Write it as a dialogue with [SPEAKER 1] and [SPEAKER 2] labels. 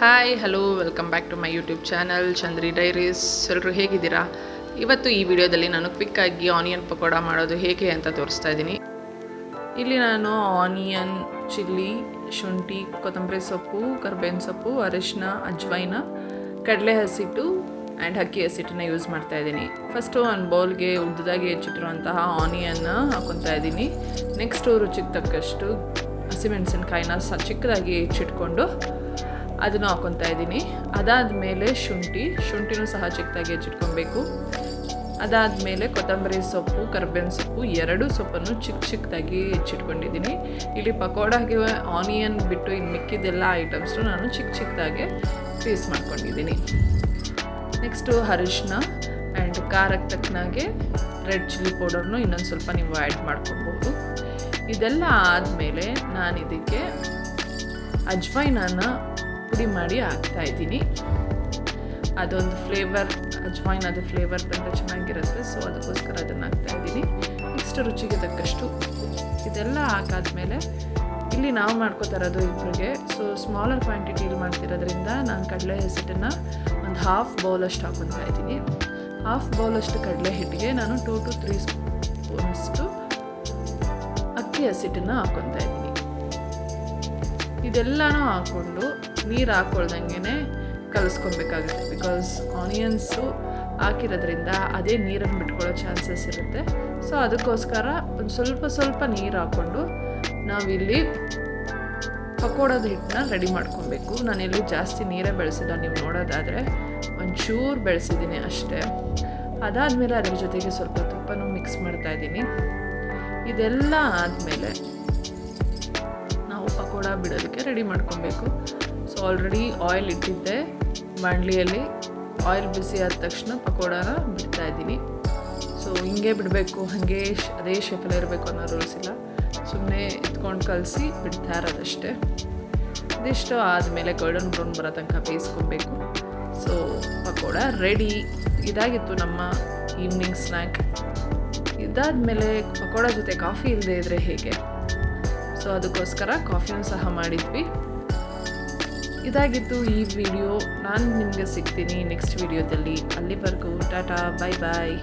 [SPEAKER 1] Hi hello welcome back to my YouTube channel Chandri diaries. ಎಲ್ಲರೂ ಹೇಗಿದ್ದೀರಾ? ಇವತ್ತು ಈ ವಿಡಿಯೋದಲ್ಲಿ ನಾನು ಕ್ವಿಕ್ಕಾಗಿ ಆನಿಯನ್ ಪಕೋಡ ಮಾಡೋದು ಹೇಗೆ ಅಂತ ತೋರಿಸ್ತಾ ಇದ್ದೀನಿ. ಇಲ್ಲಿ ನಾನು ಆನಿಯನ್, ಚಿಲ್ಲಿ, ಶುಂಠಿ, ಕೊತ್ತಂಬರಿ ಸೊಪ್ಪು, ಕರ್ಬೇವಿನ ಸೊಪ್ಪು, ಅರಿಶಿನ, ಅಜ್ವೈನ, ಕಡಲೆ ಹಸಿಟ್ಟು ಆ್ಯಂಡ್ ಅಕ್ಕಿ ಹಸಿಟ್ಟನ್ನ ಯೂಸ್ ಮಾಡ್ತಾ ಇದ್ದೀನಿ. ಫಸ್ಟು ಒಂದು ಬೌಲ್ಗೆ ಉದ್ದದಾಗಿ ಹೆಚ್ಚಿಟ್ಟಿರುವಂತಹ ಆನಿಯನ್ನ ಹಾಕ್ಕೊತಾ ಇದ್ದೀನಿ. ನೆಕ್ಸ್ಟು ರುಚಿಗೆ ತಕ್ಕಷ್ಟು ಹಸಿಮೆಣಸಿನ್ಕಾಯಿನ ಚಿಕ್ಕದಾಗಿ ಹೆಚ್ಚಿಟ್ಕೊಂಡು ಅದನ್ನು ಹಾಕ್ಕೊತಾ ಇದ್ದೀನಿ. ಅದಾದಮೇಲೆ ಶುಂಠಿನೂ ಸಹ ಚಿಕ್ಕದಾಗಿ ಹೆಚ್ಚಿಟ್ಕೊಬೇಕು. ಅದಾದಮೇಲೆ ಕೊತ್ತಂಬರಿ ಸೊಪ್ಪು, ಕರ್ಬೇವಿನ ಸೊಪ್ಪು, ಎರಡು ಸೊಪ್ಪನ್ನು ಚಿಕ್ಕದಾಗಿ ಹೆಚ್ಚಿಟ್ಕೊಂಡಿದ್ದೀನಿ. ಇಲ್ಲಿ ಪಕೋಡಾಗೆ ಆನಿಯನ್ ಬಿಟ್ಟು ಇನ್ನು ಮಿಕ್ಕಿದ್ದೆಲ್ಲ ಐಟಮ್ಸ್ನು ನಾನು ಚಿಕ್ಕದಾಗೆ ಪೀಸ್ ಮಾಡ್ಕೊಂಡಿದ್ದೀನಿ. ನೆಕ್ಸ್ಟು ಅರಿಶಿನ ಆ್ಯಂಡ್ ಖಾರಕ್ಕೆ ತಕ್ಕನಾಗೆ ರೆಡ್ ಚಿಲ್ಲಿ ಪೌಡರ್ನು ಇನ್ನೊಂದು ಸ್ವಲ್ಪ ನೀವು ಆ್ಯಡ್ ಮಾಡ್ಕೊಳ್ಬೋದು. ಇದೆಲ್ಲ ಆದಮೇಲೆ ನಾನು ಇದಕ್ಕೆ ಅಜ್ವೈನನ್ನು ಪುಡಿ ಮಾಡಿ ಹಾಕ್ತಾಯಿದ್ದೀನಿ. ಅದೊಂದು ಅಜ್ವೈನದು ಫ್ಲೇವರ್ ಬಂದರೆ ಚೆನ್ನಾಗಿರುತ್ತೆ. ಸೊ ಅದಕ್ಕೋಸ್ಕರ ಅದನ್ನು ಹಾಕ್ತಾಯಿದ್ದೀನಿ. ನೆಕ್ಸ್ಟ್ ರುಚಿಗೆ ತಕ್ಕಷ್ಟು ಇದೆಲ್ಲ ಹಾಕಾದ್ಮೇಲೆ ಇಲ್ಲಿ ನಾವು ಮಾಡ್ಕೋತಾ ಇರೋದು ಇಬ್ಬರಿಗೆ, ಸೊ ಸ್ಮಾಲರ್ ಕ್ವಾಂಟಿಟಿಲಿ ಮಾಡ್ತಿರೋದ್ರಿಂದ ನಾನು ಕಡಲೆ ಹಸಿಟ್ಟನ್ನು ಒಂದು ಹಾಫ್ ಬೌಲಷ್ಟು ಹಾಕ್ಕೊತಾ ಇದ್ದೀನಿ. ಹಾಫ್ ಬೌಲಷ್ಟು ಕಡಲೆ ಹಿಟ್ಟಿಗೆ ನಾನು 2 to 3 ಸ್ಪೂನಷ್ಟು ಅಕ್ಕಿ ಹಸಿಟ್ಟನ್ನು ಹಾಕ್ಕೊತಾ ಇದ್ದೀನಿ. ಇದೆಲ್ಲನೂ ಹಾಕ್ಕೊಂಡು ನೀರು ಹಾಕ್ಕೊಳ್ದಂಗೆ ಕಲಿಸ್ಕೊಬೇಕಾಗುತ್ತೆ. ಬಿಕಾಸ್ ಆನಿಯನ್ಸು ಹಾಕಿರೋದ್ರಿಂದ ಅದೇ ನೀರನ್ನು ಬಿಟ್ಕೊಳ್ಳೋ ಚಾನ್ಸಸ್ ಇರುತ್ತೆ. ಸೊ ಅದಕ್ಕೋಸ್ಕರ ಒಂದು ಸ್ವಲ್ಪ ನೀರು ಹಾಕ್ಕೊಂಡು ನಾವಿಲ್ಲಿ ಪಕೋಡದ ಹಿಟ್ಟನ್ನ ರೆಡಿ ಮಾಡ್ಕೊಬೇಕು. ನಾನಿಲ್ಲಿ ಜಾಸ್ತಿ ನೀರೇ ಬೆಳೆಸಿಲ್ಲ, ನೀವು ನೋಡೋದಾದರೆ ಒಂಚೂರು ಬೆಳೆಸಿದ್ದೀನಿ ಅಷ್ಟೇ. ಅದಾದಮೇಲೆ ಅದ್ರ ಜೊತೆಗೆ ಸ್ವಲ್ಪ ತುಪ್ಪನೂ ಮಿಕ್ಸ್ ಮಾಡ್ತಾಯಿದ್ದೀನಿ. ಇದೆಲ್ಲ ಆದಮೇಲೆ ನಾವು ಪಕೋಡ ಬಿಡೋದಕ್ಕೆ ರೆಡಿ ಮಾಡ್ಕೊಬೇಕು. ಸೊ ಆಲ್ರೆಡಿ ಆಯಿಲ್ ಇಟ್ಟಿದ್ದೆ ಬಾಣಲಿಯಲ್ಲಿ. ಆಯಿಲ್ ಬಿಸಿ ಆದ ತಕ್ಷಣ ಪಕೋಡನ ಬಿಡ್ತಾಯಿದ್ದೀನಿ. ಸೊ ಹಿಂಗೆ ಬಿಡಬೇಕು, ಹಾಗೆ ಅದೇ ಶೇಪಲ್ಲಿ ಇರಬೇಕು ಅನ್ನೋ ರೂಲ್ಸ್ ಇಲ್ಲ. ಸುಮ್ಮನೆ ಎತ್ಕೊಂಡು ಕಲಸಿ ಬಿಡ್ತಾ ಇರೋದಷ್ಟೇ. ಇದಿಷ್ಟು ಆದಮೇಲೆ ಗೋಲ್ಡನ್ ಬ್ರೌನ್ ಬರೋ ತನಕ ಬೇಯಿಸ್ಕೊಬೇಕು. So pakoda ready. ಇದಾಗಿತ್ತು ನಮ್ಮ ಈವ್ನಿಂಗ್ ಸ್ನ್ಯಾಕ್. ಇದಾದಮೇಲೆ ಪಕೋಡ ಜೊತೆ ಕಾಫಿ ಇಲ್ಲದೆ ಇದ್ದರೆ ಹೇಗೆ? ಸೊ ಅದಕ್ಕೋಸ್ಕರ ಕಾಫಿನೂ ಸಹ ಮಾಡಿದ್ವಿ. ಇದಾಗಿತ್ತು ಈ ವಿಡಿಯೋ. ನಾನು ನಿಮಗೆ ಸಿಗ್ತೀನಿ ನೆಕ್ಸ್ಟ್ ವಿಡಿಯೋದಲ್ಲಿ. ಅಲ್ಲಿವರೆಗೂ ಟಾಟಾ, ಬಾಯ್ ಬಾಯ್.